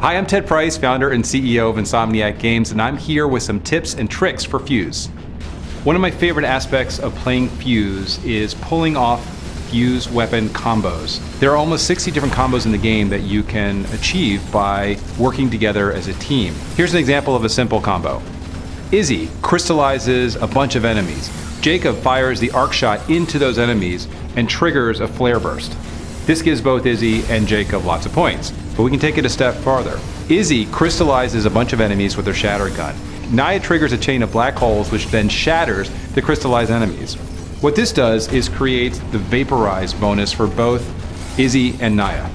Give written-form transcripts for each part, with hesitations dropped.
Hi, I'm Ted Price, founder and CEO of Insomniac Games, and I'm here with some tips and tricks for Fuse. One of my favorite aspects of playing Fuse is pulling off Fuse weapon combos. There are almost 60 different combos in the game that you can achieve by working together as a team. Here's an example of a simple combo. Izzy crystallizes a bunch of enemies. Jacob fires the arc shot into those enemies and triggers a flare burst. This gives both Izzy and Jacob lots of points. But we can take it a step farther. Izzy crystallizes a bunch of enemies with her shatter gun. Naya triggers a chain of black holes which then shatters the crystallized enemies. What this does is create the vaporize bonus for both Izzy and Naya.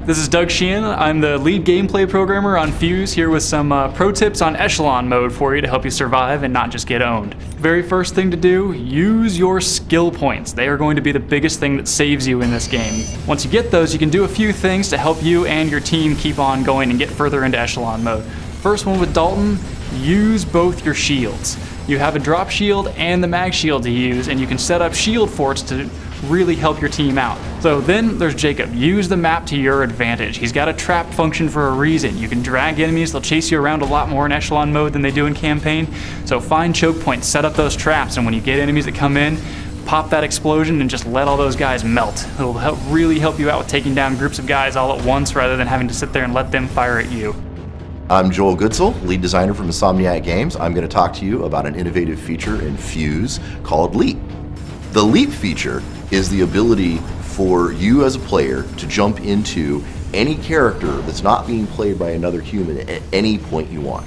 This is Doug Sheehan. I'm the lead gameplay programmer on Fuse, here with some pro tips on ECHELON mode for you to help you survive and not just get owned. Very first thing to do, use your skill points. They are going to be the biggest thing that saves you in this game. Once you get those, you can do a few things to help you and your team keep on going and get further into ECHELON mode. First one with Dalton, use both your shields. You have a drop shield and the mag shield to use, and you can set up shield forts to really help your team out. So then there's Jacob. Use the map to your advantage. He's got a trap function for a reason. You can drag enemies, they'll chase you around a lot more in ECHELON mode than they do in campaign. So find choke points, set up those traps, and when you get enemies that come in, pop that explosion and just let all those guys melt. It'll really help you out with taking down groups of guys all at once rather than having to sit there and let them fire at you. I'm Joel Goodsell, lead designer from Insomniac Games. I'm going to talk to you about an innovative feature in Fuse called Leap. The Leap feature is the ability for you as a player to jump into any character that's not being played by another human at any point you want.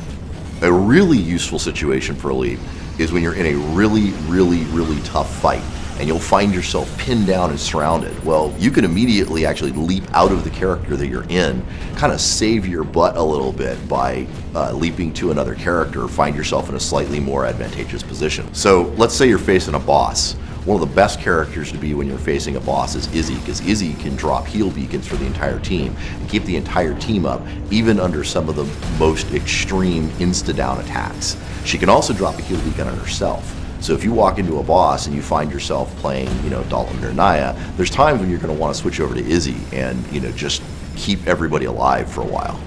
A really useful situation for a Leap is when you're in a really tough fight and you'll find yourself pinned down and surrounded. Well, you can immediately actually leap out of the character that you're in, kind of save your butt a little bit by leaping to another character, find yourself in a slightly more advantageous position. So let's say you're facing a boss. One of the best characters to be when you're facing a boss is Izzy, because Izzy can drop heal beacons for the entire team and keep the entire team up, even under some of the most extreme insta-down attacks. She can also drop a heal beacon on herself. So if you walk into a boss and you find yourself playing, Dalton or Naya, there's times when you're going to want to switch over to Izzy and, just keep everybody alive for a while.